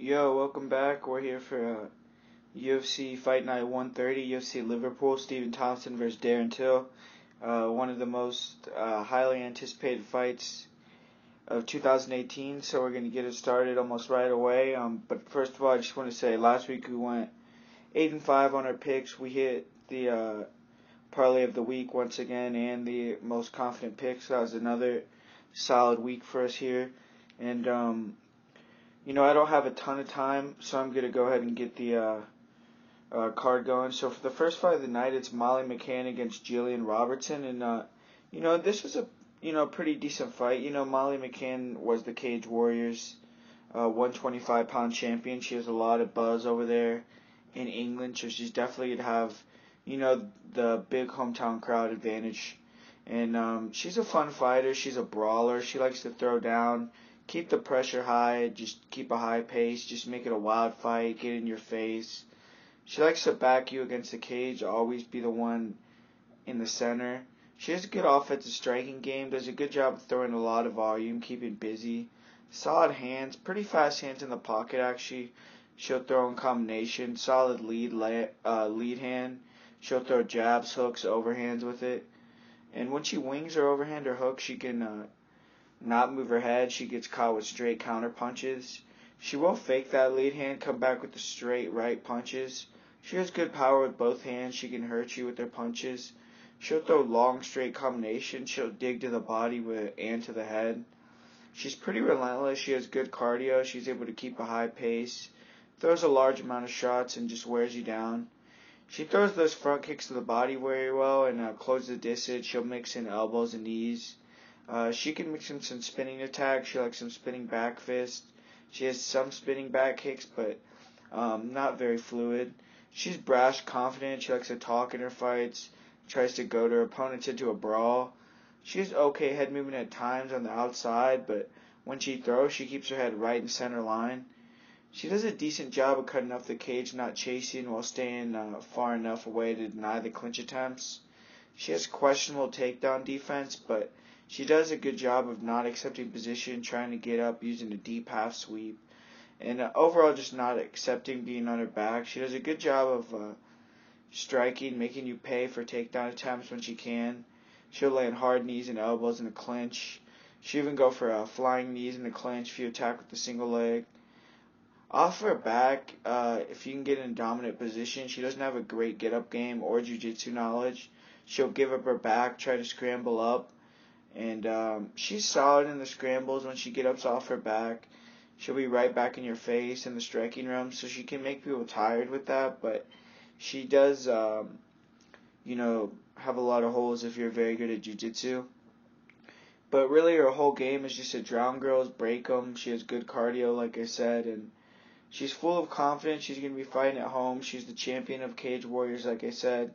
Yo, welcome back. We're here for UFC Fight Night 130, UFC Liverpool, Stephen Thompson versus Darren Till. One of the most highly anticipated fights of 2018, so we're going to get it started almost right away. But first of all, I just want to say last week we went 8-5 on our picks. We hit the Parlay of the week once again and the most confident picks. That was another solid week for us here. And I don't have a ton of time, so I'm going to go ahead and get the card going. So for the first fight of the night, it's Magny against Gillian Robertson. And, this was a, pretty decent fight. Magny was the Cage Warriors 125-pound champion. She has a lot of buzz over there in England, so she's definitely going to have, the big hometown crowd advantage. And she's a fun fighter. She's a brawler. She likes to throw down. Keep the pressure high, just keep a high pace, just make it a wild fight, get in your face. She likes to back you against the cage, always be the one in the center. She has a good offensive striking game, does a good job of throwing a lot of volume, keeping busy. Solid hands, pretty fast hands in the pocket actually. She'll throw in combination, solid lead hand. She'll throw jabs, hooks, overhands with it. And when she wings her overhand or hook, she can not move her head. She gets caught with straight counter punches. She will fake that lead hand, come back with the straight right punches. She has good power with both hands. She can hurt you with her punches. She'll throw long straight combinations. She'll dig to the body and to the head. She's pretty relentless. She has good cardio. She's able to keep a high pace. Throws a large amount of shots and just wears you down. She throws those front kicks to the body very well and closes the distance. She'll mix in elbows and knees. She can mix in some spinning attacks. She likes some spinning back fists. She has some spinning back kicks, but not very fluid. She's brash, confident. She likes to talk in her fights. Tries to goad her opponents into a brawl. She has okay head movement at times on the outside, but when she throws, she keeps her head right in center line. She does a decent job of cutting off the cage, not chasing while staying far enough away to deny the clinch attempts. She has questionable takedown defense, but she does a good job of not accepting position, trying to get up using a deep half sweep, and overall just not accepting being on her back. She does a good job of striking, making you pay for takedown attempts when she can. She'll land hard knees and elbows in a clinch. She'll even go for flying knees in the clinch if you attack with the single leg. Off her back, if you can get in a dominant position, she doesn't have a great get-up game or jiu-jitsu knowledge. She'll give up her back, try to scramble up. And she's solid in the scrambles when she gets up off her back. She'll be right back in your face in the striking realm, so she can make people tired with that. But she does, have a lot of holes if you're very good at jiu-jitsu. But really her whole game is just to drown girls, break them. She has good cardio, like I said, and she's full of confidence. She's going to be fighting at home. She's the champion of Cage Warriors, like I said.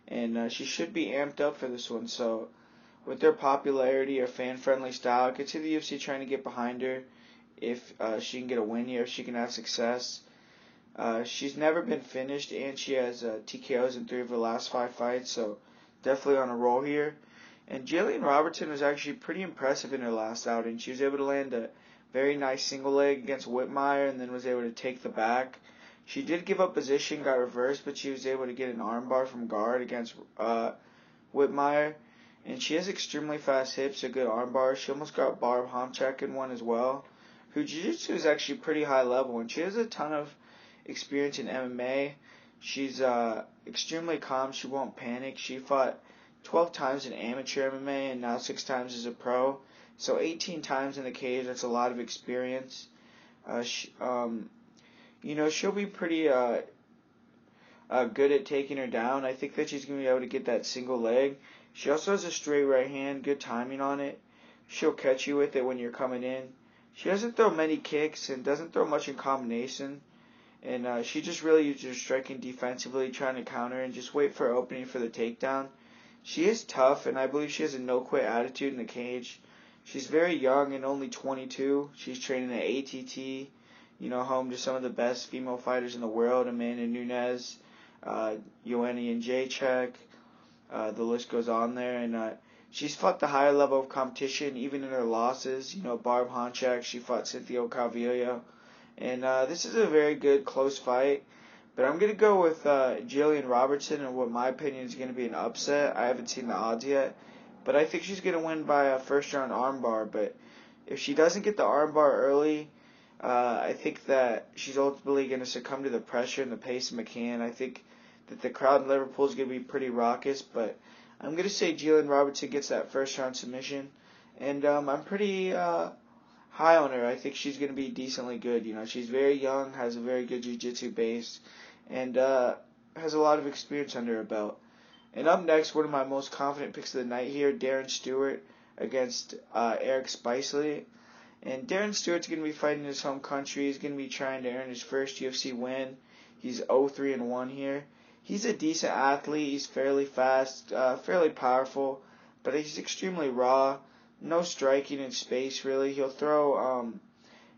And she should be amped up for this one, so with their popularity or fan-friendly style, I could see the UFC trying to get behind her if she can get a win here, if she can have success. She's never been finished, and she has TKOs in 3 of her last 5 fights, so definitely on a roll here. And Gillian Robertson was actually pretty impressive in her last outing. She was able to land a very nice single leg against Whitmire and then was able to take the back. She did give up position, got reversed, but she was able to get an armbar from guard against Whitmire. And she has extremely fast hips, a good armbar. She almost got Barb Homchak in one as well. Her jiu-jitsu is actually pretty high level, and she has a ton of experience in MMA. She's extremely calm. She won't panic. She fought 12 times in amateur MMA and now 6 times as a pro. So 18 times in the cage. That's a lot of experience. She'll be pretty good at taking her down. I think that she's going to be able to get that single leg. She also has a straight right hand, good timing on it. She'll catch you with it when you're coming in. She doesn't throw many kicks and doesn't throw much in combination. And she just really uses her striking defensively, trying to counter and just wait for an opening for the takedown. She is tough, and I believe she has a no-quit attitude in the cage. She's very young and only 22. She's training at ATT, home to some of the best female fighters in the world, Amanda Nunes, Joanna Jędrzejczyk. The list goes on there, and she's fought the higher level of competition, even in her losses. Barb Honchak, she fought Cynthia Calvillo And this is a very good, close fight. But I'm going to go with Gillian Robertson and what my opinion is going to be an upset. I haven't seen the odds yet. But I think she's going to win by a first-round armbar. But if she doesn't get the armbar early, I think that she's ultimately going to succumb to the pressure and the pace of McCann. I think that the crowd in Liverpool is going to be pretty raucous. But I'm going to say Gillian Robertson gets that first-round submission. And I'm pretty high on her. I think she's going to be decently good. She's very young, has a very good jiu-jitsu base, and has a lot of experience under her belt. And up next, one of my most confident picks of the night here, Darren Stewart against Eric Spicely. And Darren Stewart's going to be fighting in his home country. He's going to be trying to earn his first UFC win. He's 0-3-1 here. He's a decent athlete. He's fairly fast, fairly powerful, but he's extremely raw. No striking in space, really. He'll throw,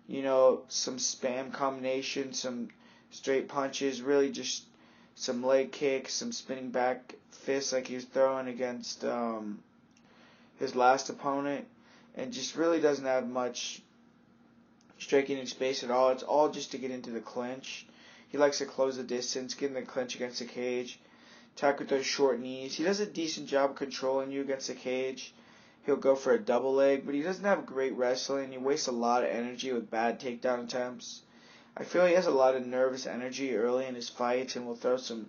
some spam combinations, some straight punches, really just some leg kicks, some spinning back fists like he was throwing against his last opponent, and just really doesn't have much striking in space at all. It's all just to get into the clinch. He likes to close the distance, get in the clinch against the cage, attack with those short knees. He does a decent job of controlling you against the cage. He'll go for a double leg, but he doesn't have great wrestling. He wastes a lot of energy with bad takedown attempts. I feel he has a lot of nervous energy early in his fights and will throw some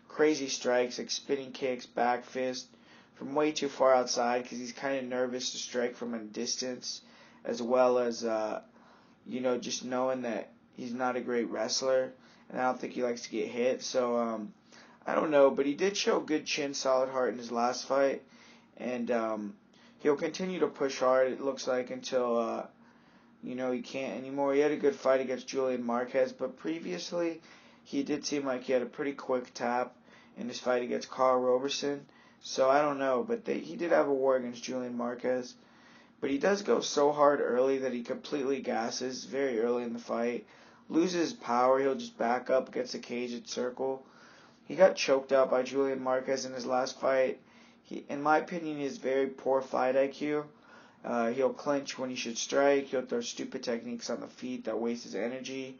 crazy strikes like spinning kicks, back fist from way too far outside because he's kind of nervous to strike from a distance, as well as, just knowing that he's not a great wrestler, and I don't think he likes to get hit. So, I don't know, but he did show good chin, solid heart in his last fight, and he'll continue to push hard, it looks like, until, he can't anymore. He had a good fight against Julian Marquez, but previously he did seem like he had a pretty quick tap in his fight against Carl Roberson. So I don't know, but he did have a war against Julian Marquez. But he does go so hard early that he completely gasses very early in the fight. Loses power, he'll just back up against the cage and circle. He got choked out by Julian Marquez in his last fight. In my opinion, he has very poor fight IQ. He'll clinch when he should strike. He'll throw stupid techniques on the feet that waste his energy.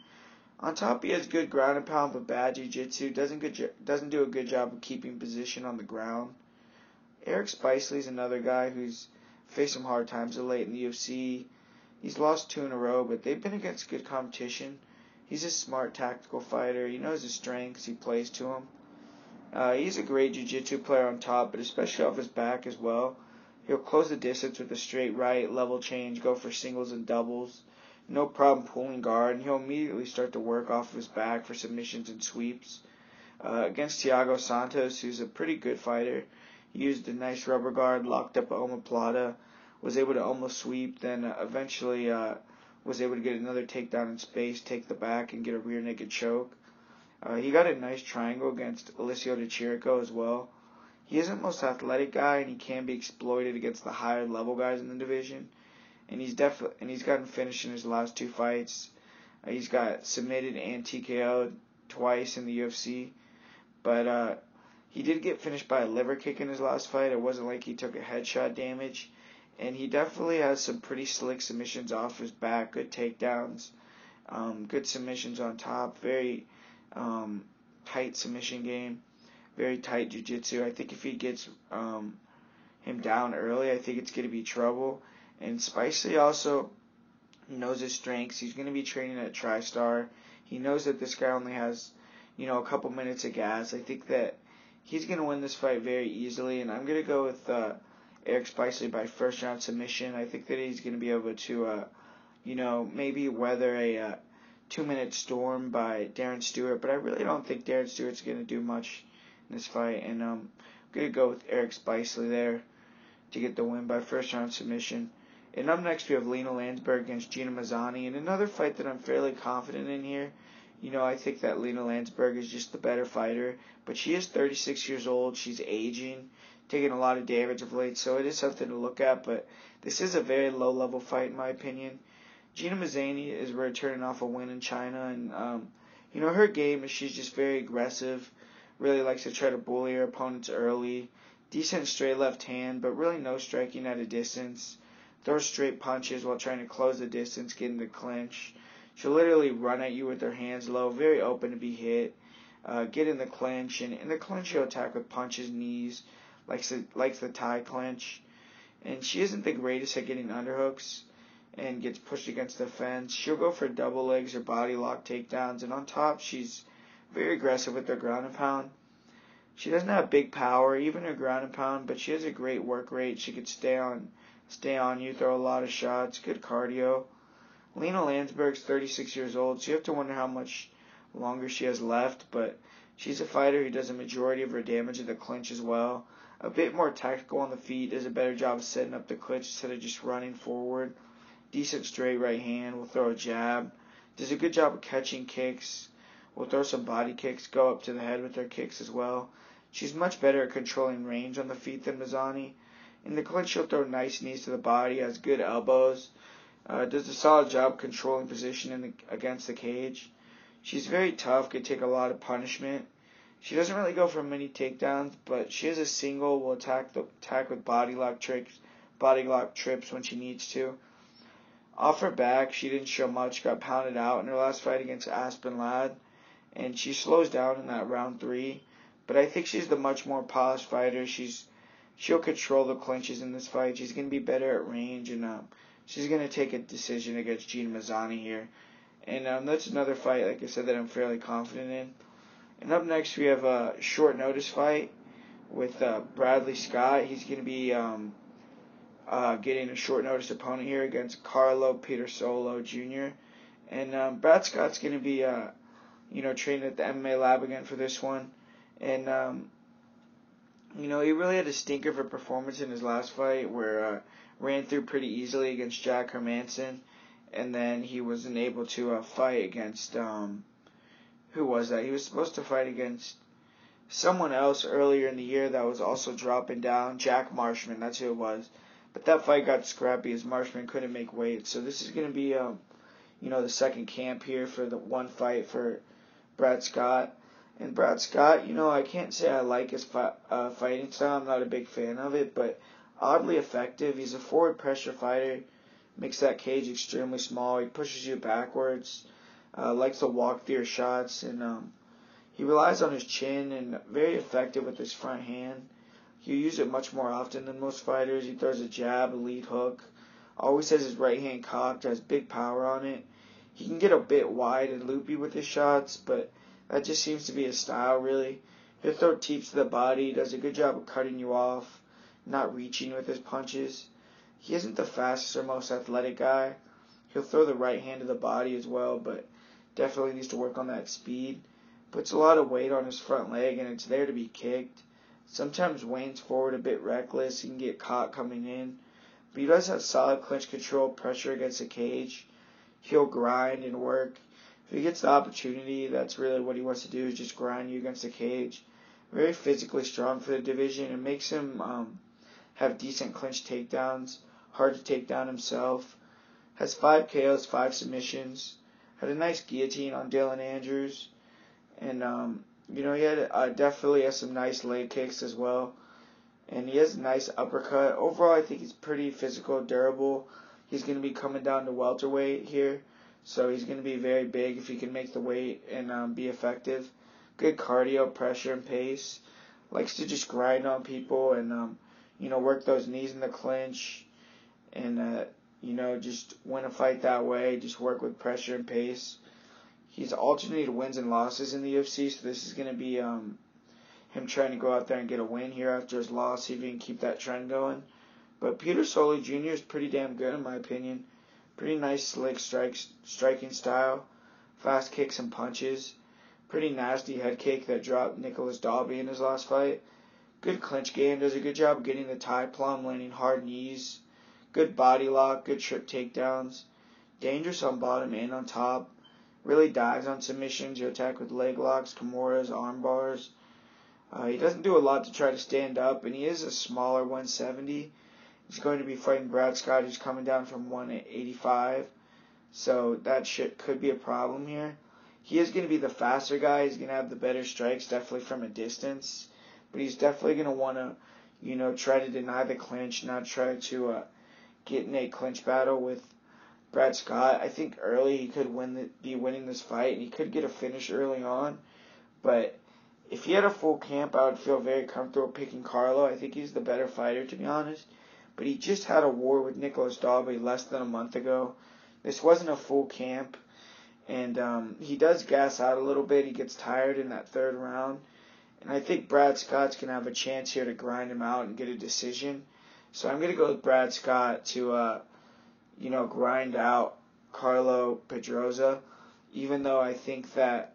On top, he has good ground and pound but bad jiu-jitsu. Doesn't do a good job of keeping position on the ground. Eric Spicely is another guy who's faced some hard times of late in the UFC. He's lost 2 in a row, but they've been against good competition. He's a smart tactical fighter. He knows his strengths. He plays to them. He's a great jiu-jitsu player on top, but especially off his back as well. He'll close the distance with a straight right, level change, go for singles and doubles. No problem pulling guard, and he'll immediately start to work off of his back for submissions and sweeps. Against Thiago Santos, who's a pretty good fighter, he used a nice rubber guard, locked up a omoplata, was able to almost sweep, then eventually was able to get another takedown in space, take the back, and get a rear naked choke. He got a nice triangle against Alessio De Chirico as well. He isn't the most athletic guy, and he can be exploited against the higher level guys in the division. And he's gotten finished in his last 2 fights. He's got submitted and TKO'd twice in the UFC, but he did get finished by a liver kick in his last fight. It wasn't like he took a headshot damage, and he definitely has some pretty slick submissions off his back, good takedowns, good submissions on top, very tight submission game, very tight jiu-jitsu. I think if he gets him down early, I think it's going to be trouble. And Spicely also knows his strengths. He's going to be training at TriStar. He knows that this guy only has, a couple minutes of gas. I think that he's going to win this fight very easily, and I'm going to go with Eric Spicely by first round submission. I think that he's going to be able to, maybe weather a 2-minute storm by Darren Stewart, but I really don't think Darren Stewart's going to do much in this fight, and I'm going to go with Eric Spicely there to get the win by first round submission. And up next we have Lena Lansberg against Gina Mazzani, and another fight that I'm fairly confident in here. I think that Lena Lansberg is just the better fighter, but she is 36 years old. She's aging, taking a lot of damage of late, so it is something to look at, but this is a very low-level fight in my opinion. Gina Mazzani is returning off a win in China, and, her game is she's just very aggressive, really likes to try to bully her opponents early, decent straight left hand, but really no striking at a distance, throws straight punches while trying to close the distance, get in the clinch, She'll literally run at you with her hands low, very open to be hit. Get in the clinch, and in the clinch she'll attack with punches, knees, likes the tie clinch. And she isn't the greatest at getting underhooks and gets pushed against the fence. She'll go for double legs or body lock takedowns, and on top she's very aggressive with her ground and pound. She doesn't have big power, even her ground and pound, but she has a great work rate. She could stay on you, throw a lot of shots, good cardio. Lena Lansberg's 36 years old, so you have to wonder how much longer she has left, but she's a fighter who does a majority of her damage in the clinch as well. A bit more tactical on the feet, does a better job of setting up the clinch instead of just running forward. Decent straight right hand, will throw a jab. Does a good job of catching kicks. Will throw some body kicks, go up to the head with her kicks as well. She's much better at controlling range on the feet than Mazany. In the clinch, she'll throw nice knees to the body, has good elbows. Does a solid job controlling position against the cage. She's very tough, could take a lot of punishment. She doesn't really go for many takedowns, but she is a single, will attack with body lock trips when she needs to. Off her back, she didn't show much, got pounded out in her last fight against Aspen Ladd, and she slows down in that round 3. But I think she's the much more polished fighter. She'll control the clinches in this fight. She's going to be better at range, and she's going to take a decision against Gina Mazany here. And that's another fight, like I said, that I'm fairly confident in. And up next, we have a short notice fight with Bradley Scott. He's going to be getting a short notice opponent here against Carlo Pietersolo Jr. And Brad Scott's going to be training at the MMA lab again for this one. And he really had a stinker of a performance in his last fight where ran through pretty easily against Jack Hermanson, and then he wasn't able to fight against who was that? He was supposed to fight against someone else earlier in the year that was also dropping down. Jack Marshman, that's who it was. But that fight got scrappy as Marshman couldn't make weight. So this is going to be the second camp here for the one fight for Brad Scott. And Brad Scott, I can't say I like his fighting style. I'm not a big fan of it, but oddly effective. He's a forward pressure fighter. Makes that cage extremely small. He pushes you backwards. Likes to walk through your shots. And he relies on his chin and very effective with his front hand. He'll use it much more often than most fighters. He throws a jab, a lead hook. Always has his right hand cocked. Has big power on it. He can get a bit wide and loopy with his shots, but that just seems to be his style, really. He'll throw teeps to the body, does a good job of cutting you off, not reaching with his punches. He isn't the fastest or most athletic guy. He'll throw the right hand to the body as well, but definitely needs to work on that speed. Puts a lot of weight on his front leg, and it's there to be kicked. Sometimes wanes forward a bit reckless. He can get caught coming in. But he does have solid clinch control, pressure against the cage. He'll grind and work. If he gets the opportunity, that's really what he wants to do, is just grind you against the cage. Very physically strong for the division. It makes him have decent clinch takedowns. Hard to take down himself. Has 5 KOs, 5 submissions. Had a nice guillotine on Dylan Andrews. And, he definitely has some nice leg kicks as well. And he has a nice uppercut. Overall, I think he's pretty physical, durable. He's going to be coming down to welterweight here. So he's going to be very big if he can make the weight and be effective. Good cardio, pressure, and pace. Likes to just grind on people and, work those knees in the clinch. And, just win a fight that way. Just work with pressure and pace. He's alternated wins and losses in the UFC, so this is going to be him trying to go out there and get a win here after his loss, see if he can keep that trend going. But Pietersolo Jr. is pretty damn good in my opinion. Pretty nice, slick striking style. Fast kicks and punches. Pretty nasty head kick that dropped Nicholas Dalby in his last fight. Good clinch game. Does a good job of getting the tie plumb, landing hard knees. Good body lock. Good trip takedowns. Dangerous on bottom and on top. Really dives on submissions. He'll attack with leg locks, kimuras, arm bars. He doesn't do a lot to try to stand up, and he is a smaller 170. He's going to be fighting Brad Scott, who's coming down from 185. So that shit could be a problem here. He is going to be the faster guy. He's going to have the better strikes, definitely from a distance. But he's definitely going to want to, try to deny the clinch, not try to get in a clinch battle with Brad Scott. I think early he could be winning this fight, and he could get a finish early on. But if he had a full camp, I would feel very comfortable picking Carlo. I think he's the better fighter, to be honest. But he just had a war with Nicholas Dalby less than a month ago. This wasn't a full camp. And he does gas out a little bit. He gets tired in that third round. And I think Brad Scott's going to have a chance here to grind him out and get a decision. So I'm going to go with Brad Scott to, grind out Carlo Pedroza. Even though I think that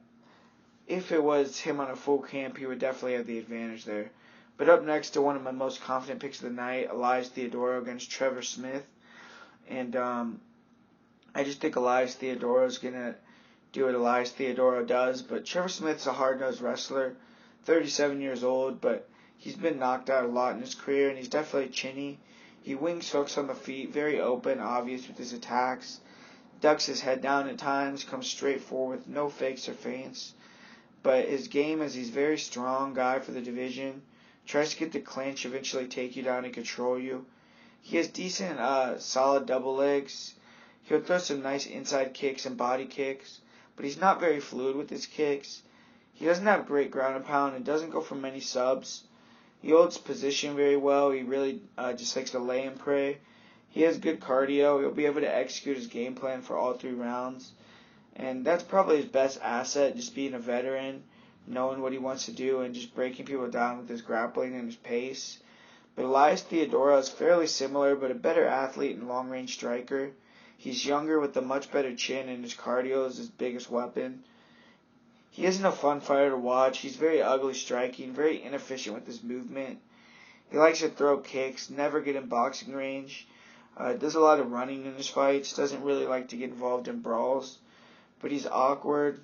if it was him on a full camp, he would definitely have the advantage there. But up next to one of my most confident picks of the night, Elias Theodorou against Trevor Smith. And I just think Elias Theodorou is going to do what Elias Theodorou does. But Trevor Smith's a hard-nosed wrestler, 37 years old, but he's been knocked out a lot in his career, and he's definitely chinny. He wings hooks on the feet, very open, obvious with his attacks. Ducks his head down at times, comes straight forward with no fakes or feints. But his game is he's a very strong guy for the division. Tries to get the clinch, eventually take you down and control you. He has decent, solid double legs. He'll throw some nice inside kicks and body kicks, but he's not very fluid with his kicks. He doesn't have great ground and pound and doesn't go for many subs. He holds position very well. He really just likes to lay and pray. He has good cardio. He'll be able to execute his game plan for all 3 rounds. And that's probably his best asset, just being a veteran, knowing what he wants to do, and just breaking people down with his grappling and his pace. But Elias Theodorou is fairly similar, but a better athlete and long-range striker. He's younger with a much better chin, and his cardio is his biggest weapon. He isn't a fun fighter to watch. He's very ugly striking, very inefficient with his movement. He likes to throw kicks, never get in boxing range. Does a lot of running in his fights, doesn't really like to get involved in brawls. But he's awkward,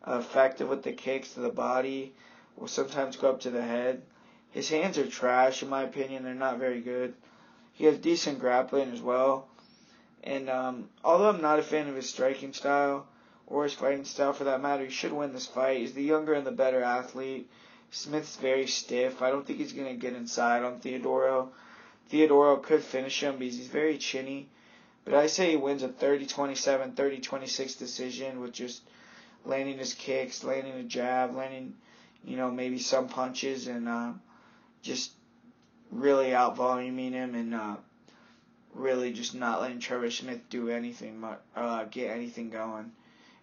effective with the kicks to the body, will sometimes go up to the head. His hands are trash, in my opinion. They're not very good. He has decent grappling as well. And although I'm not a fan of his striking style, or his fighting style for that matter, he should win this fight. He's the younger and the better athlete. Smith's very stiff. I don't think he's going to get inside on Theodorou. Theodorou could finish him because he's very chinny. But I say he wins a 30-27, 30-26 decision with just landing his kicks, landing a jab, landing, maybe some punches, and just really out-voluming him and really just not letting Trevor Smith do anything, get anything going.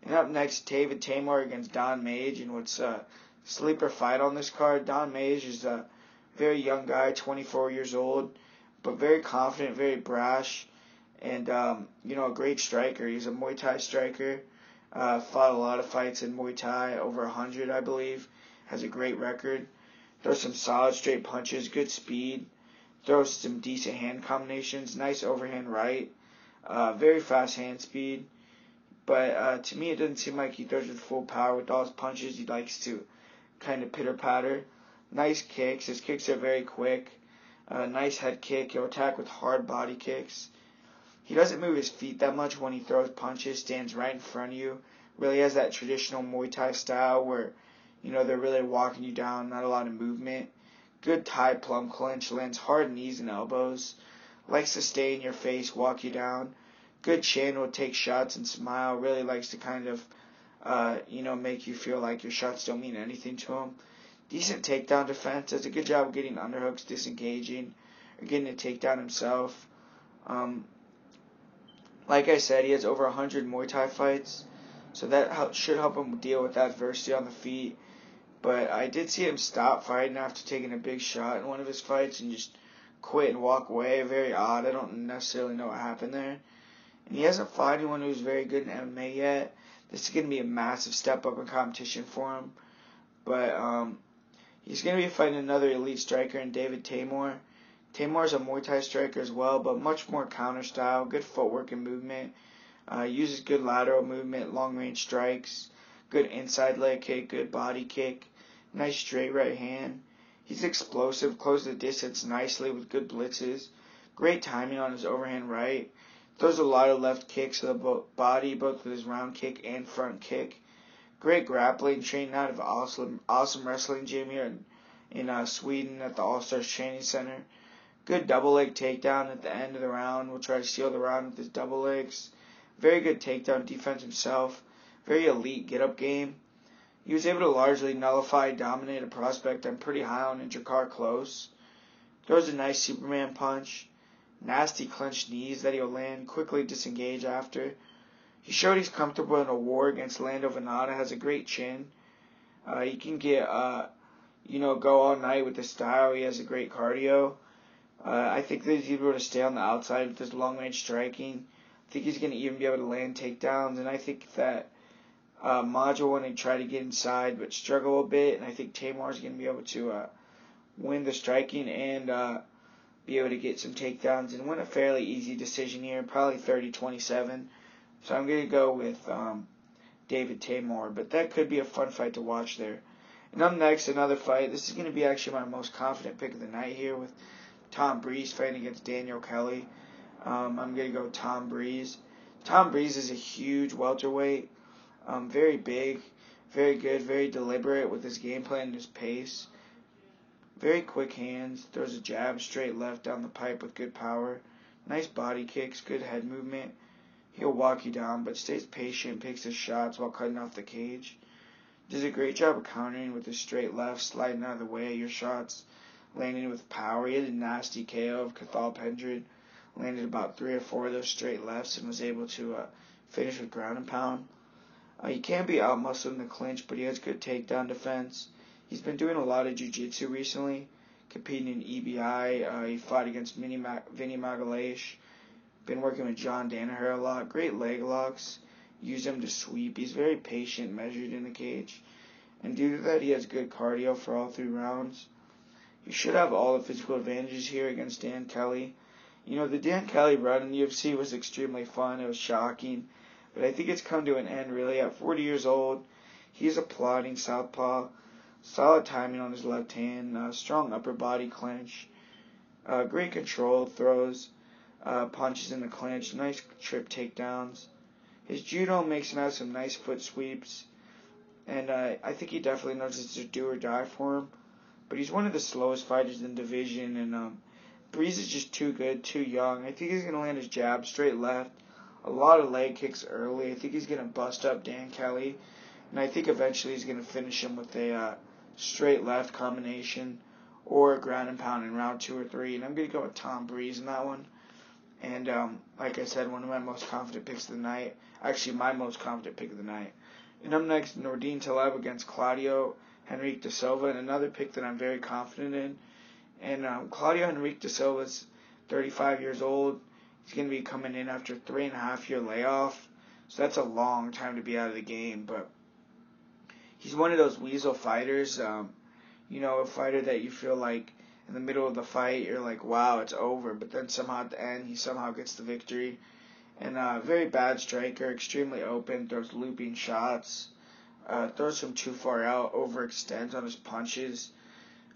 And up next, Teymur against Don Mage, and what's a sleeper fight on this card. Don Mage is a very young guy, 24 years old, but very confident, very brash. And, a great striker. He's a Muay Thai striker. Fought a lot of fights in Muay Thai, over 100, I believe. Has a great record. Throws some solid straight punches, good speed. Throws some decent hand combinations, nice overhand right. Very fast hand speed. But to me, it doesn't seem like he throws with full power with all his punches. He likes to kind of pitter-patter. Nice kicks. His kicks are very quick. Nice head kick. He'll attack with hard body kicks. He doesn't move his feet that much when he throws punches, stands right in front of you. Really has that traditional Muay Thai style where, they're really walking you down, not a lot of movement. Good Thai plum clinch, lands hard knees and elbows. Likes to stay in your face, walk you down. Good chin, will take shots and smile. Really likes to kind of, make you feel like your shots don't mean anything to him. Decent takedown defense. Does a good job of getting underhooks, disengaging, or getting a takedown himself. Like I said, he has over 100 Muay Thai fights, so that should help him deal with adversity on the feet. But I did see him stop fighting after taking a big shot in one of his fights and just quit and walk away. Very odd. I don't necessarily know what happened there. And he hasn't fought anyone who's very good in MMA yet. This is going to be a massive step up in competition for him. But he's going to be fighting another elite striker in David Teymur. Teymur's a Muay Thai striker as well, but much more counter style, good footwork and movement. Uses good lateral movement, long range strikes, good inside leg kick, good body kick, nice straight right hand. He's explosive, closes the distance nicely with good blitzes. Great timing on his overhand right. Throws a lot of left kicks to the body, both with his round kick and front kick. Great grappling, trained out of awesome wrestling gym here in Sweden at the All-Stars Training Center. Good double leg takedown at the end of the round. Will try to seal the round with his double legs. Very good takedown defense himself. Very elite get-up game. He was able to largely nullify, dominate a prospect I'm pretty high on in Jakar Close. Throws a nice Superman punch. Nasty clenched knees that he'll land, quickly disengage after. He showed he's comfortable in a war against Lando Venata, has a great chin. He can get, go all night with his style. He has a great cardio. I think that he's able to stay on the outside with his long-range striking. I think he's going to even be able to land takedowns, and I think that Module want to try to get inside but struggle a bit, and I think Teymur is going to be able to win the striking and be able to get some takedowns and win a fairly easy decision here, probably 30-27. So I'm going to go with David Teymur, but that could be a fun fight to watch there. And up next, another fight. This is going to be actually my most confident pick of the night here with Tom Breese fighting against Daniel Kelly. I'm going to go Tom Breese. Tom Breese is a huge welterweight, very big, very good, very deliberate with his game plan and his pace. Very quick hands, throws a jab straight left down the pipe with good power. Nice body kicks, good head movement. He'll walk you down, but stays patient, picks his shots while cutting off the cage. Does a great job of countering with his straight left, sliding out of the way of your shots, landing with power. He had a nasty KO of Cathal Pendred, landed about 3 or 4 of those straight lefts and was able to finish with ground and pound. He can't be out-muscled in the clinch, but he has good takedown defense. He's been doing a lot of jiu-jitsu recently, competing in EBI. He fought against Vinny Magalhaes. Been working with John Danaher a lot. Great leg locks. Use him to sweep. He's very patient, measured in the cage. And due to that, he has good cardio for all 3 rounds. He should have all the physical advantages here against Dan Kelly. The Dan Kelly run in the UFC was extremely fun. It was shocking. But I think it's come to an end, really. At 40 years old, he's a plodding southpaw. Solid timing on his left hand. Strong upper body clinch. Great control. Throws. Punches in the clinch. Nice trip takedowns. His judo makes him have some nice foot sweeps. And I think he definitely knows it's a do or die for him. But he's one of the slowest fighters in the division. And Breeze is just too good, too young. I think he's going to land his jab straight left. A lot of leg kicks early. I think he's going to bust up Dan Kelly. And I think eventually he's going to finish him with a straight left combination or a ground and pound in round 2 or 3. And I'm going to go with Tom Breeze in that one. And like I said, one of my most confident picks of the night. Actually, my most confident pick of the night. And up next, Nordine Taleb against Claudio Henrique da Silva, and another pick that I'm very confident in. And Claudio Henrique da Silva is 35 years old. He's going to be coming in after a 3.5-year layoff. So that's a long time to be out of the game. But he's one of those weasel fighters. A fighter that you feel like in the middle of the fight, you're like, wow, it's over. But then somehow at the end, he somehow gets the victory. And very bad striker, extremely open, throws looping shots. Throws him too far out, overextends on his punches.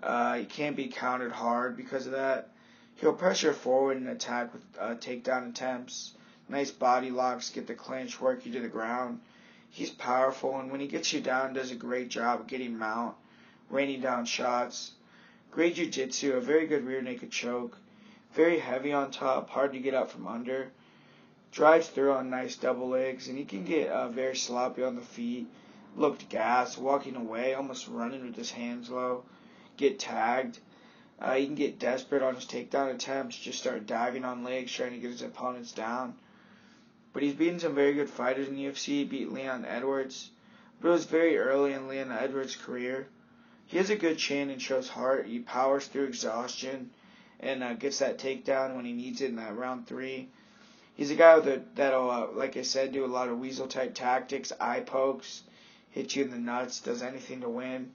He can't be countered hard because of that. He'll pressure forward and attack with takedown attempts. Nice body locks, get the clinch, work you to the ground. He's powerful, and when he gets you down, does a great job of getting mount, raining down shots. Great jiu-jitsu, a very good rear naked choke. Very heavy on top, hard to get out from under. Drives through on nice double legs, and he can get very sloppy on the feet. Looked gassed, walking away, almost running with his hands low. Get tagged. He can get desperate on his takedown attempts, just start diving on legs, trying to get his opponents down. But he's beaten some very good fighters in the UFC. He beat Leon Edwards, but it was very early in Leon Edwards' career. He has a good chin and shows heart. He powers through exhaustion and gets that takedown when he needs it in that round 3. He's a guy that'll, like I said, do a lot of weasel-type tactics, eye pokes, hit you in the nuts, does anything to win.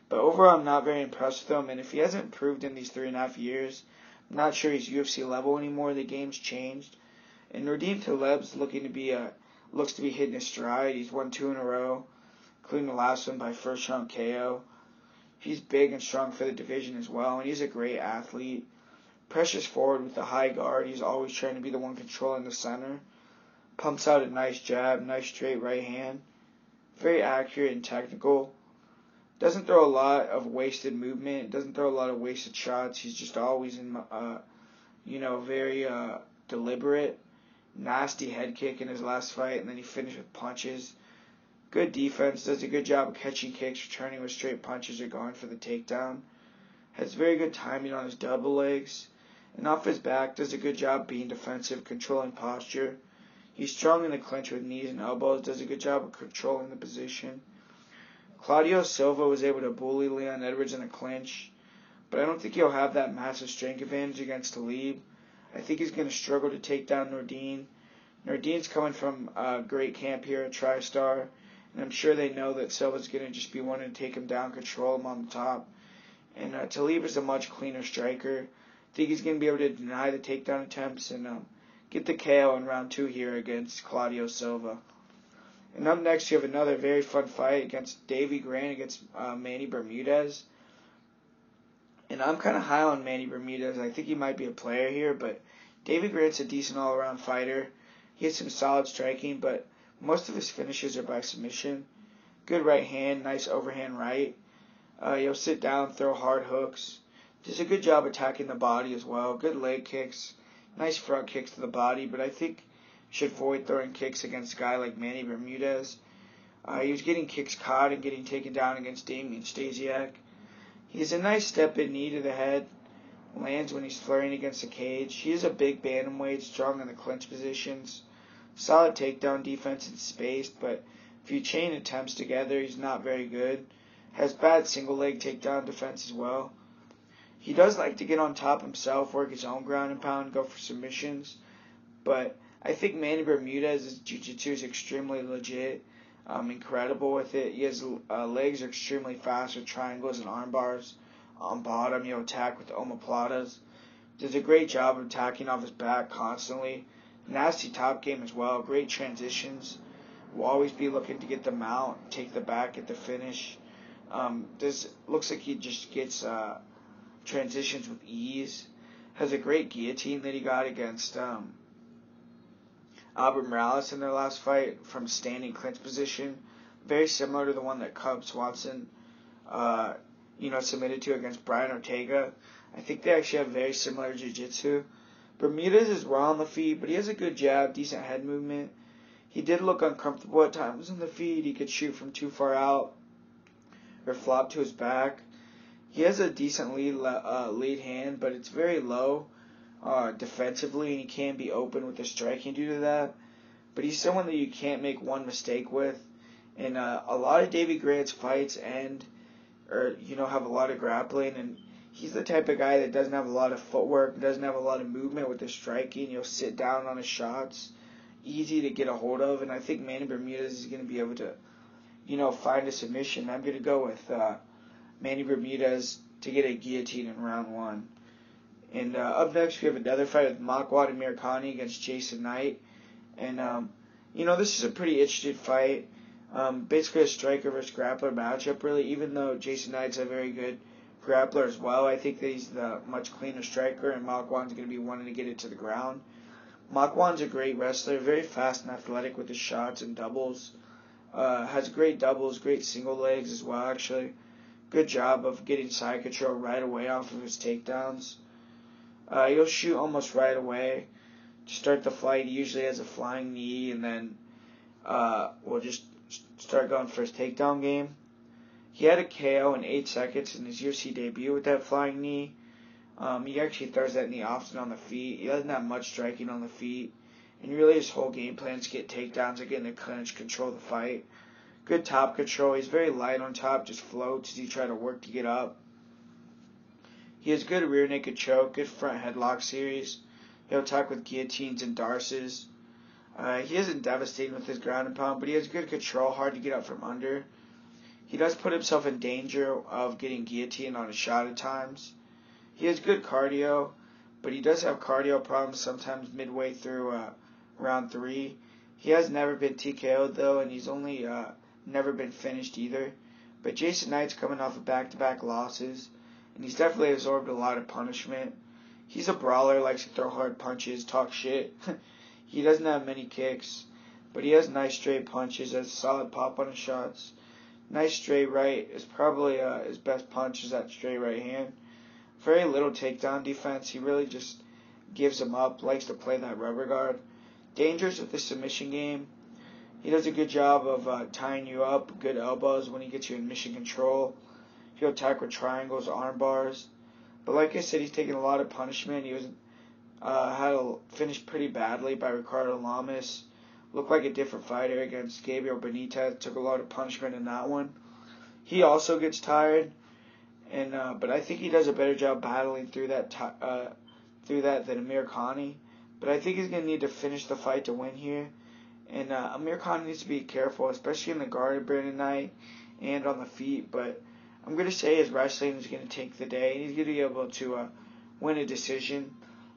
But overall, I'm not very impressed with him, and if he hasn't improved in these 3.5 years, I'm not sure he's UFC level anymore. The game's changed. And Nordine Taleb's looks to be hitting his stride. He's won 2 in a row, including the last one by first round KO. He's big and strong for the division as well, and he's a great athlete. Pressures forward with the high guard. He's always trying to be the one controlling the center. Pumps out a nice jab, nice straight right hand. Very accurate and technical. Doesn't throw a lot of wasted movement. Doesn't throw a lot of wasted shots. He's just always very deliberate. nasty head kick in his last fight, and then he finished with punches. Good defense, does a good job of catching kicks, returning with straight punches, or going for the takedown. Has very good timing on his double legs. And off his back, does a good job being defensive, controlling posture. He's strong in the clinch with knees and elbows, does a good job of controlling the position. Claudio Silva was able to bully Leon Edwards in the clinch, but I don't think he'll have that massive strength advantage against Taleb. I think he's going to struggle to take down Nordine. Nordine's coming from a great camp here at TriStar, and I'm sure they know that Silva's going to just be wanting to take him down, control him on the top. And Taleb is a much cleaner striker. I think he's going to be able to deny the takedown attempts and get the KO in round 2 here against Claudio Silva. And up next, you have another very fun fight against Davy Grant against Manny Bermudez. And I'm kind of high on Manny Bermudez. I think he might be a player here, but Davy Grant's a decent all-around fighter. He has some solid striking, but most of his finishes are by submission. Good right hand, nice overhand right. He'll sit down, throw hard hooks. Does a good job attacking the body as well. Good leg kicks, nice front kicks to the body, but I think should avoid throwing kicks against a guy like Manny Bermudez. He was getting kicks caught and getting taken down against Damian Stasiak. He has a nice step-in knee to the head. Lands when he's flirting against the cage. He is a big bantamweight, strong in the clinch positions. Solid takedown defense and spaced, but if you chain attempts together, he's not very good. Has bad single leg takedown defense as well. He does like to get on top himself, work his own ground and pound, go for submissions. But I think Manny Bermudez's jiu-jitsu is extremely legit, incredible with it. He has legs are extremely fast with triangles and arm bars. On bottom, he'll attack with omoplatas. Does a great job of attacking off his back constantly. Nasty top game as well. Great transitions. Will always be looking to get the mount, take the back, get the finish. Looks like he just gets transitions with ease. Has a great guillotine that he got against Albert Morales in their last fight from standing clinch position. Very similar to the one that Cub Swanson submitted to against Brian Ortega. I think they actually have very similar jiu-jitsu. Bermudez is raw on the feet, but he has a good jab, decent head movement. He did look uncomfortable at times on the feet. He could shoot from too far out or flop to his back. He has a decent lead hand, but it's very low defensively, and he can be open with the striking due to that. But he's someone that you can't make one mistake with. And a lot of Davy Grant's fights have a lot of grappling, and he's the type of guy that doesn't have a lot of footwork, doesn't have a lot of movement with his striking. He'll sit down on his shots, easy to get a hold of, and I think Manny Bermudez is going to be able to, find a submission. I'm going to go with Manny Bermudez to get a guillotine in round 1. And up next, we have another fight with Magny Amirkhani against Jason Knight. And, this is a pretty interesting fight. Basically a striker versus grappler matchup, really, even though Jason Knight's a very good grappler as well. I think that he's the much cleaner striker, and Magny's going to be wanting to get it to the ground. Magny's a great wrestler, very fast and athletic with his shots and doubles. Has great doubles, great single legs as well, actually. Good job of getting side control right away off of his takedowns. He'll shoot almost right away. To start the fight, he usually has a flying knee, and then we'll just start going for his takedown game. He had a KO in 8 seconds in his UFC debut with that flying knee. He actually throws that knee often on the feet. He doesn't have much striking on the feet. And really his whole game plan is to get takedowns, get in the clinch, control the fight. Good top control. He's very light on top, just floats as he tries to work to get up. He has good rear naked choke, good front headlock series. He'll attack with guillotines and darces. He isn't devastating with his ground and pound, but he has good control, hard to get up from under. He does put himself in danger of getting guillotined on a shot at times. He has good cardio, but he does have cardio problems sometimes midway through round 3. He has never been TKO'd though, and he's only never been finished either. But Jason Knight's coming off of back-to-back losses, and he's definitely absorbed a lot of punishment. He's a brawler, likes to throw hard punches, talk shit. He doesn't have many kicks, but he has nice straight punches, has solid pop on his shots. Nice straight right is probably his best punch is that straight right hand. Very little takedown defense. He really just gives him up, likes to play that rubber guard. dangerous with the submission game. He does a good job of tying you up, good elbows when he gets you in mission control. He'll attack with triangles, arm bars. But like I said, he's taking a lot of punishment. He was had finished pretty badly by Ricardo Lamas. Looked like a different fighter against Gabriel Benitez. Took a lot of punishment in that one. He also gets tired, and but I think he does a better job battling through that than Amirkhani. But I think he's going to need to finish the fight to win here. And Amirkhani needs to be careful, especially in the guard tonight and on the feet. But I'm going to say his wrestling is going to take the day, and he's going to be able to win a decision.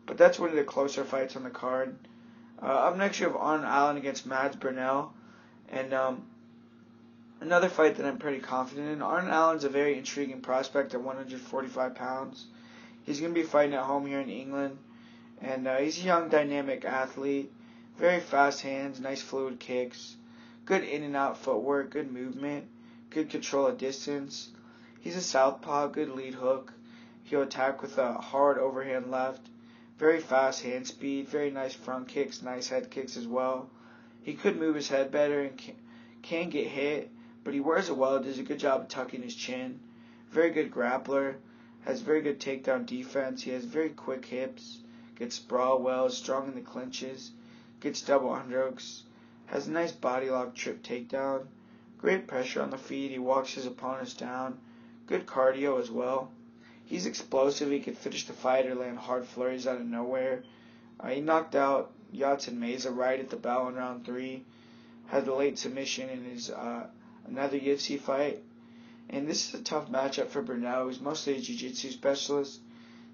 But that's one of the closer fights on the card. Up next, you have Arnold Allen against Mads Burnell. And another fight that I'm pretty confident in. Arnold Allen's a very intriguing prospect at 145 pounds. He's going to be fighting at home here in England. And he's a young, dynamic athlete. Very fast hands, nice fluid kicks. Good in and out footwork, good movement. Good control of distance. He's a southpaw, good lead hook. He'll attack with a hard overhand left. Very fast hand speed, very nice front kicks, nice head kicks as well. He could move his head better and can get hit, but he wears it well, does a good job of tucking his chin. Very good grappler, has very good takedown defense. He has very quick hips, gets sprawl well, strong in the clinches, gets double underhooks, has a nice body lock trip takedown. Great pressure on the feet, he walks his opponents down. Good cardio as well. He's explosive. He can finish the fight or land hard flurries out of nowhere. He knocked out Yatsen Meza right at the bell in round 3. Had the late submission in his another UFC fight. And this is a tough matchup for Burnell, who's mostly a jiu-jitsu specialist.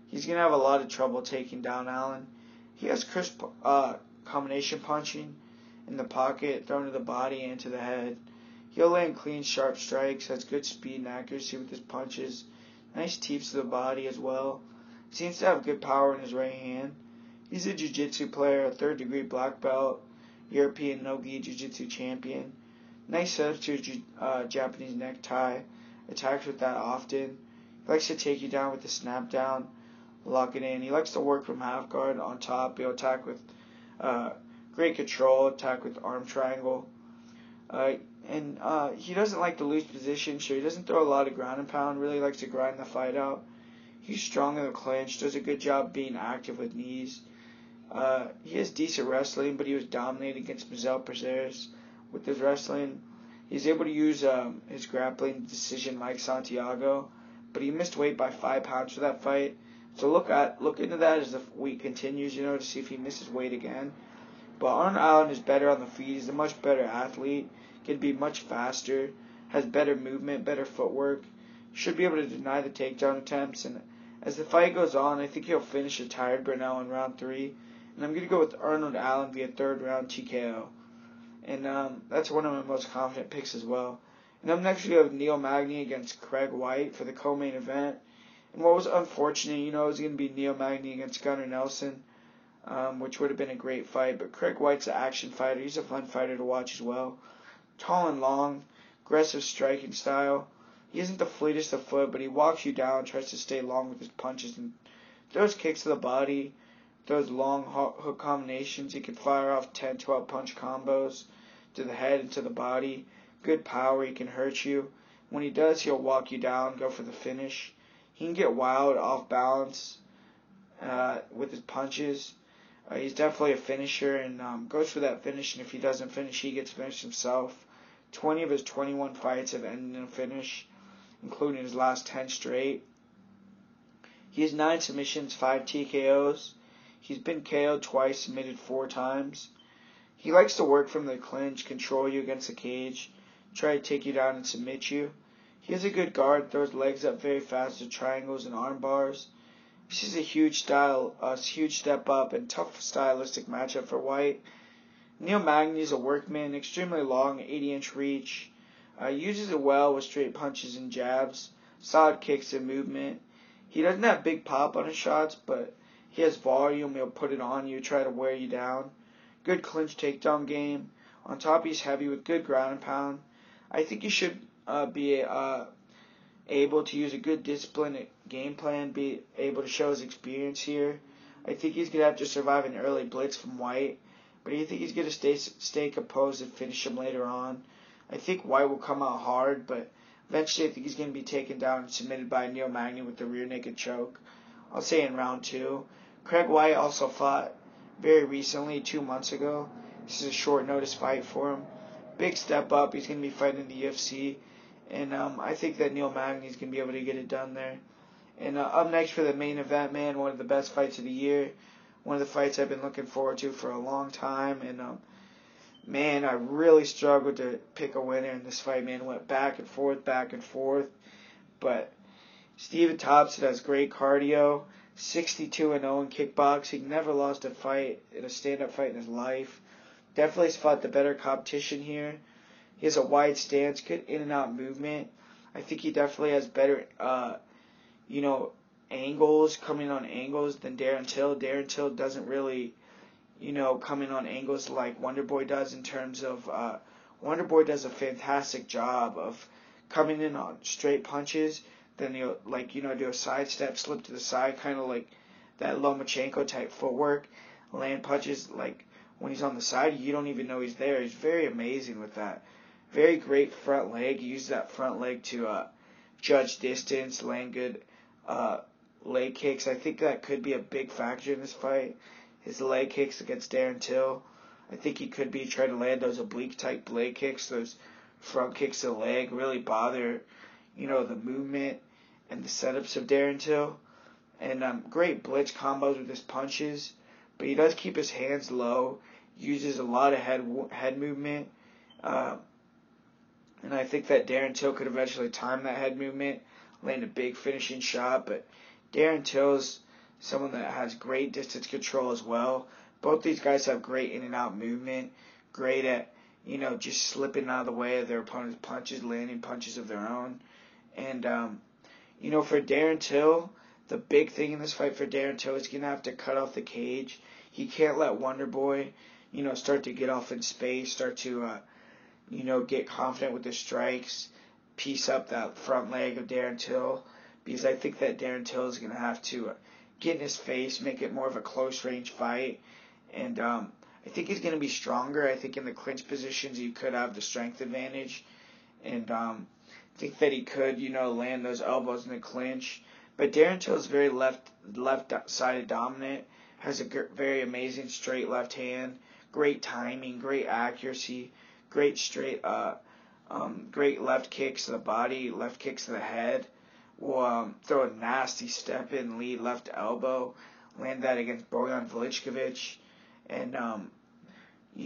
He's going to have a lot of trouble taking down Allen. He has crisp combination punching in the pocket, thrown to the body and to the head. He'll land clean, sharp strikes, has good speed and accuracy with his punches. Nice teeps to the body as well. Seems to have good power in his right hand. He's a jiu-jitsu player, a third-degree black belt, European no-gi jiu-jitsu champion. Nice setup to his Japanese necktie. Attacks with that often. He likes to take you down with the snap down, lock it in. He likes to work from half guard on top. He'll attack with great control, attack with arm triangle. And he doesn't like to lose position, so he doesn't throw a lot of ground and pound, really likes to grind the fight out. He's strong in the clinch, does a good job being active with knees. He has decent wrestling, but he was dominated against Mizel Pereira with his wrestling. He's able to use his grappling decision like Santiago, but he missed weight by 5 pounds for that fight. So look into that as the week continues, to see if he misses weight again. But Arnold Allen is better on the feet. He's a much better athlete. Can be much faster. Has better movement, better footwork. Should be able to deny the takedown attempts. And as the fight goes on, I think he'll finish a tired Burnell in round 3. And I'm going to go with Arnold Allen via third round TKO. And that's one of my most confident picks as well. And up next we have Neil Magny against Craig White for the co-main event. And what was unfortunate, it was going to be Neil Magny against Gunnar Nelson, which would have been a great fight. But Craig White's an action fighter. He's a fun fighter to watch as well. Tall and long, aggressive striking style. He isn't the fleetest of foot, but he walks you down, tries to stay long with his punches, and throws kicks to the body, throws long hook combinations. He can fire off 10, 12 punch combos to the head and to the body. Good power, he can hurt you. When he does, he'll walk you down, go for the finish. He can get wild, off balance with his punches. He's definitely a finisher and goes for that finish, and if he doesn't finish, he gets finished himself. 20 of his 21 fights have ended in a finish, including his last 10 straight. He has 9 submissions, 5 TKOs. He's been KO'd twice, submitted 4 times. He likes to work from the clinch, control you against the cage, try to take you down and submit you. He has a good guard, throws legs up very fast to triangles and arm bars. This is a huge step up and tough stylistic matchup for White. Neil Magny is a workman, extremely long, 80-inch reach. Uses it well with straight punches and jabs, solid kicks and movement. He doesn't have big pop on his shots, but he has volume. He'll put it on you, try to wear you down. Good clinch takedown game. On top, he's heavy with good ground and pound. I think he should be able to use a good disciplined game plan, be able to show his experience here. I think he's going to have to survive an early blitz from White, But I think he's going to stay composed and finish him later on. I think White will come out hard, but eventually I think he's going to be taken down and submitted by Neil Magny with the rear naked choke. I'll say in round 2. Craig White also fought very recently, 2 months ago. This is a short notice fight for him. Big step up. He's going to be fighting in the UFC. And I think that Neil Magny is going to be able to get it done there. And up next for the main event, man, one of the best fights of the year. One of the fights I've been looking forward to for a long time. And, man, I really struggled to pick a winner in this fight, man. Went back and forth. But Stephen Thompson has great cardio. 62-0 in kickboxing. Never lost a fight in a stand-up fight in his life. Definitely has fought the better competition here. He has a wide stance, good in-and-out movement. I think he definitely has better, angles, coming on angles than Darren Till. Darren Till doesn't really, come in on angles like Wonderboy does in terms of, Wonderboy does a fantastic job of coming in on straight punches. Then he'll, do a sidestep, slip to the side, kind of like that Lomachenko type footwork. Land punches, like, when he's on the side, you don't even know he's there. He's very amazing with that. Very great front leg. He uses that front leg to judge distance, land good leg kicks. I think that could be a big factor in this fight. His leg kicks against Darren Till. I think he could be trying to land those oblique type leg kicks, those front kicks to the leg, really bother, the movement and the setups of Darren Till. And great blitz combos with his punches. But he does keep his hands low, uses a lot of head movement. And I think that Darren Till could eventually time that head movement, land a big finishing shot. But Darren Till's someone that has great distance control as well. Both these guys have great in and out movement, great at, just slipping out of the way of their opponent's punches, landing punches of their own. And, for Darren Till, the big thing in this fight for Darren Till is going to have to cut off the cage. He can't let Wonderboy, start to get off in space, start to, get confident with the strikes, piece up that front leg of Darren Till, because I think that Darren Till is going to have to get in his face, make it more of a close-range fight, and I think he's going to be stronger. I think in the clinch positions he could have the strength advantage, and I think that he could, land those elbows in the clinch. But Darren Till is very left-sided dominant, has a very amazing straight left hand, great timing, great accuracy, great straight, great left kicks to the body, left kicks to the head. Will throw a nasty step in lead left elbow, land that against Bojan Velichkovic, and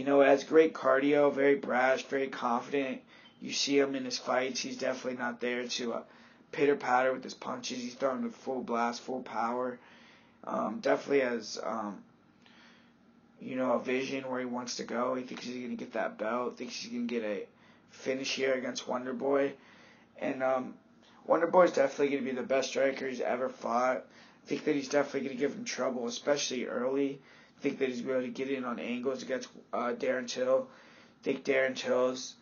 has great cardio, very brash, very confident. You see him in his fights; he's definitely not there to pitter patter with his punches. He's throwing with full blast, full power. Definitely has a vision where he wants to go. He thinks he's going to get that belt. Thinks he's going to get a finish here against Wonderboy. And Wonderboy is definitely going to be the best striker he's ever fought. I think that he's definitely going to give him trouble, especially early. I think that he's going to be able to get in on angles against Darren Till. I think Darren Till's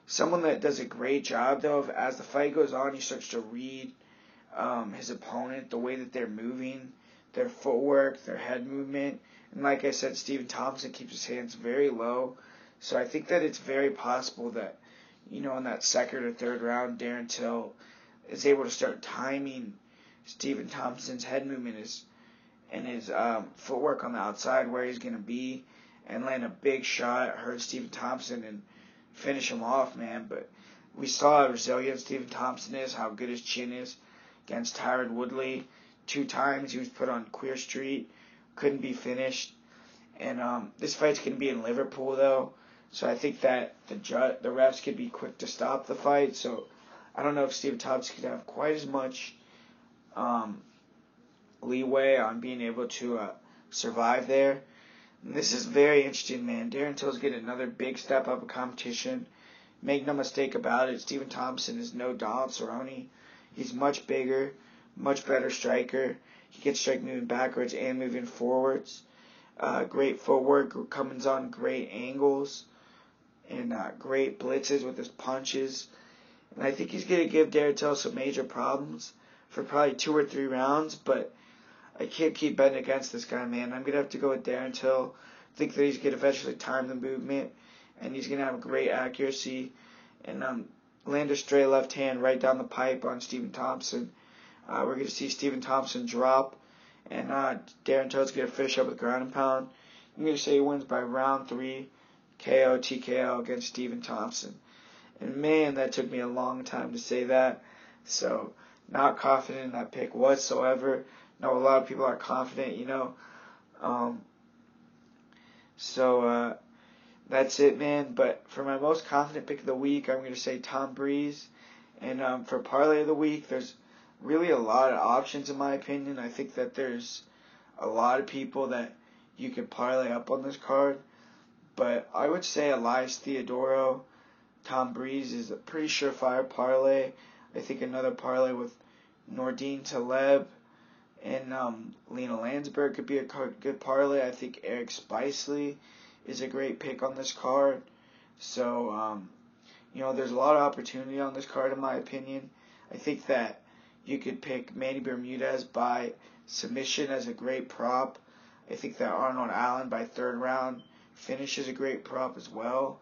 someone that does a great job, though, of as the fight goes on, he starts to read his opponent, the way that they're moving, their footwork, their head movement. And like I said, Stephen Thompson keeps his hands very low. So I think that it's very possible that, in that second or third round, Darren Till is able to start timing Stephen Thompson's head movement and his footwork on the outside where he's going to be and land a big shot, hurt Stephen Thompson, and finish him off, man. But we saw how resilient Stephen Thompson is, how good his chin is against Tyron Woodley. 2 times he was put on Queer Street, couldn't be finished. And this fight's going to be in Liverpool, though, so I think that the refs could be quick to stop the fight. So I don't know if Stephen Thompson could have quite as much leeway on being able to survive there. And this is very interesting, man. Darren Till's getting another big step up in competition. Make no mistake about it, Stephen Thompson is no Donald Cerrone. He's much bigger, much better striker. He gets strike moving backwards and moving forwards. Great footwork, comes on great angles, and great blitzes with his punches. And I think he's going to give Darren Till some major problems for probably 2 or 3 rounds, but I can't keep betting against this guy, man. I'm going to have to go with Darren Till I think that he's going to eventually time the movement, and he's going to have great accuracy, and land a straight left hand right down the pipe on Stephen Thompson. We're going to see Stephen Thompson drop, and Darren Till's going to finish up with ground and pound. I'm going to say he wins by round 3, KO, TKO against Stephen Thompson. And man, that took me a long time to say that. So, not confident in that pick whatsoever. No, a lot of people are confident, you know. That's it, man. But for my most confident pick of the week, I'm going to say Tom Breese. And for Parlay of the week, there's really a lot of options in my opinion. I think that there's a lot of people that you could parlay up on this card. But I would say Elias Theodorou, Tom Breese is a pretty surefire parlay. I think another parlay with Nordine Taleb and Lena Lansberg could be a good parlay. I think Eric Spicely is a great pick on this card. So, there's a lot of opportunity on this card in my opinion. I think that you could pick Manny Bermudez by submission as a great prop. I think that Arnold Allen by third round finish is a great prop as well.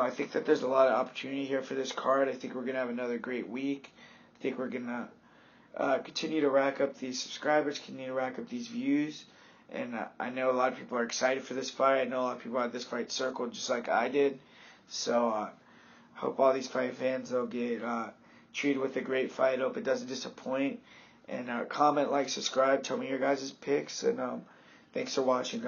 I think that there's a lot of opportunity here for this card. I think we're going to have another great week. I think we're going to continue to rack up these subscribers, continue to rack up these views. And I know a lot of people are excited for this fight. I know a lot of people had this fight circled just like I did. So I hope all these fight fans, they'll get treated with a great fight. I hope it doesn't disappoint. And comment, like, subscribe. Tell me your guys' picks. And thanks for watching, guys.